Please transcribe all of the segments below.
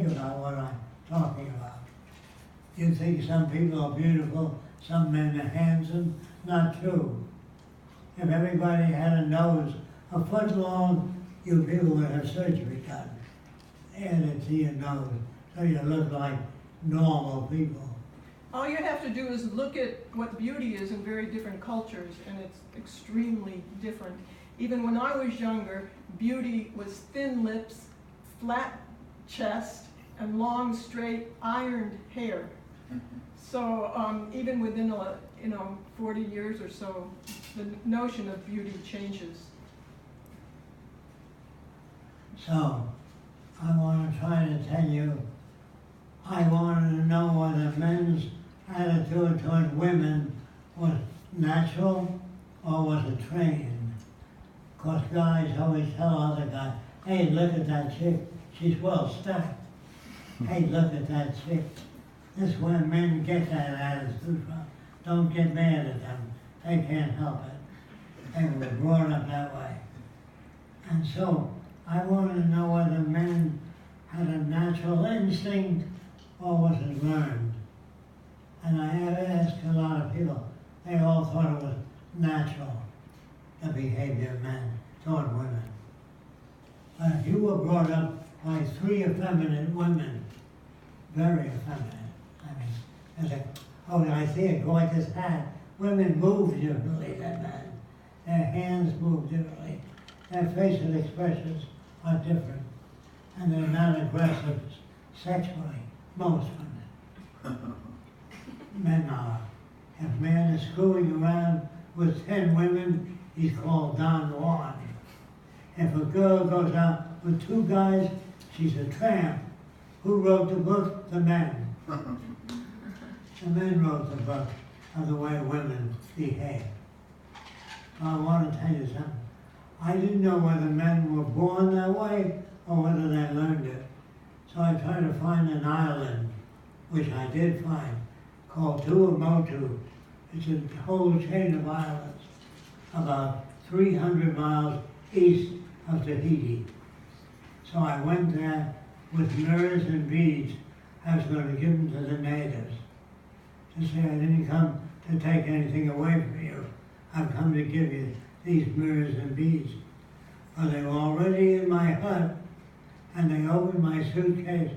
think about what I'm talking about. You think some people are beautiful, some men are handsome. Not true. If everybody had a nose a foot long, you people would have surgery done. Added to your nose, so you look like normal people. All you have to do is look at what beauty is in very different cultures, and it's extremely different. Even when I was younger, beauty was thin lips, flat chest, and long, straight, ironed hair. So even within 40 years or so, the notion of beauty changes. So, I want to try to tell you, I wanted to know whether men's attitude toward women was natural or was it trained. Of course, guys always tell other guys, hey, look at that chick, she's well stacked. Hey, look at that chick. This is where men get that attitude from. Don't get mad at them. They can't help it. They were brought up that way. And so, I wanted to know whether men had a natural instinct or was it learned. And I asked a lot of people. They all thought it was natural, the behavior of men toward women. But if you were brought up by 3 effeminate women, very effeminate, I see a gorgeous hat. Women move differently than men. Their hands move differently. Their facial expressions are different. And they're not aggressive sexually, most women. Men are. If a man is screwing around with 10 women, he's called Don Juan. If a girl goes out with 2 guys, she's a tramp. Who wrote the book? The men. The men wrote the book of the way women behave. I want to tell you something. I didn't know whether men were born that way or whether they learned it. So I tried to find an island, which I did find, called Tuamotu. It's a whole chain of islands, about 300 miles east of Tahiti. So I went there with mirrors and beads. I was going to give them to the natives to say, I didn't come to take anything away from you. I've come to give you these mirrors and beads. Well, they were already in my hut, and they opened my suitcase,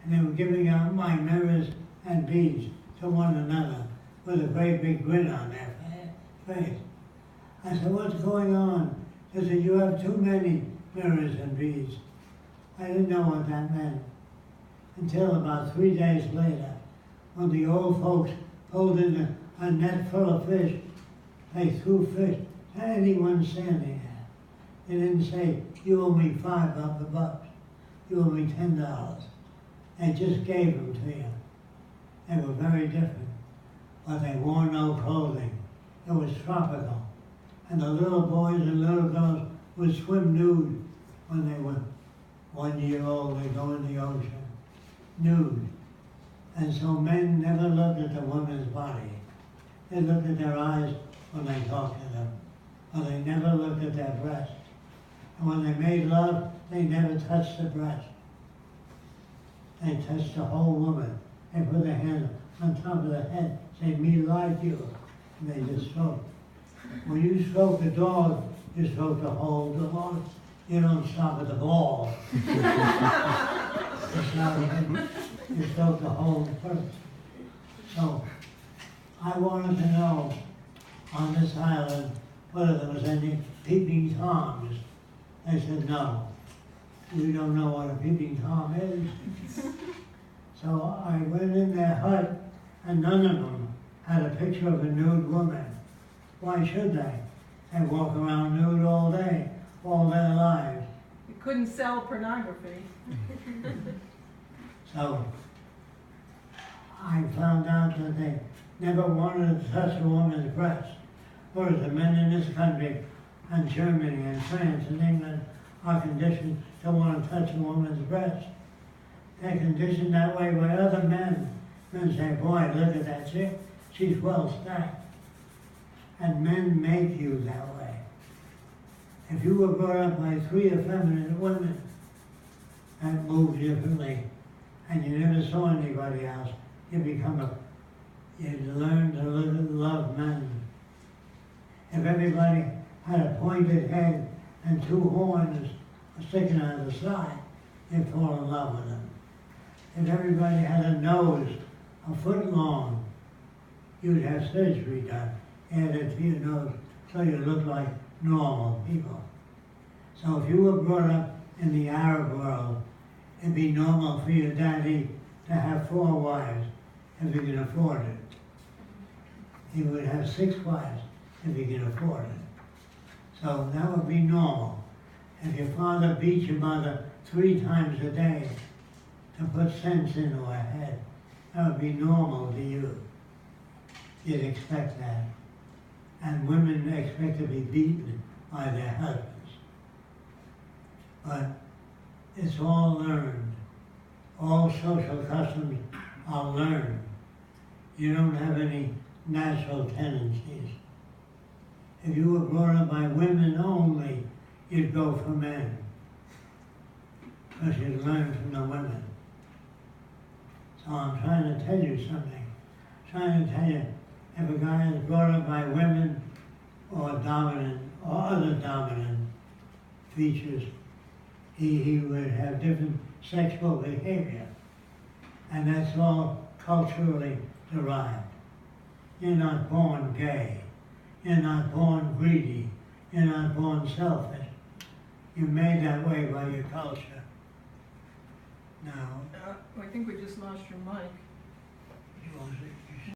and they were giving out my mirrors and beads to one another with a great big grin on their face. I said, what's going on? They said, you have too many mirrors and beads. I didn't know what that meant until about 3 days later, when the old folks pulled in a net full of fish. They threw fish to anyone standing there. They didn't say, you owe me $5. You owe me $10. They just gave them to you. They were very different, but they wore no clothing. It was tropical. And the little boys and little girls would swim nude when they were 1 year old. They go in the ocean, nude. And so men never looked at the woman's body. They looked at their eyes when they talked to them, but they never looked at their breast. And when they made love, they never touched the breast. They touched the whole woman. They put their hand on top of the head, say, me like you, and they just stroked. When you stroke a dog, you stroke the whole dog. You don't stop at the ball. You stroke the whole person. So, I wanted to know on this island whether there was any peeping toms. They said no. We don't know what a peeping tom is. So I went in their hut and none of them had a picture of a nude woman. Why should they? They walk around nude all day, all their lives. You couldn't sell pornography. So I found out that they never wanted to touch a woman's breast. Whereas the men in this country and Germany and France and England are conditioned to want to touch a woman's breast. They're conditioned that way by other men. Men say, boy, look at that chick. She's well stacked. And men make you that way. If you were brought up by 3 effeminate women that move differently, and you never saw anybody else, you learn to love men. If everybody had a pointed head and two horns sticking out the side, you'd fall in love with them. If everybody had a nose a foot long, you'd have surgery done, added to your nose, so you look like normal people. So if you were brought up in the Arab world, it'd be normal for your daddy to have 4 wives if he can afford it. He would have 6 wives if he can afford it. So that would be normal. If your father beat your mother 3 times a day to put sense into her head, that would be normal to you. You'd expect that. And women expect to be beaten by their husbands. But it's all learned. All social customs are learned. You don't have any natural tendencies. If you were brought up by women only, you'd go for men. Because you'd learn from the women. So I'm trying to tell you something. I'm trying to tell you, if a guy is brought up by women or dominant or other dominant features, he would have different sexual behavior. And that's all culturally derived. You're not born gay. You're not born greedy. You're not born selfish. You're made that way by your culture. Now, I think we just lost your mic. you want to see?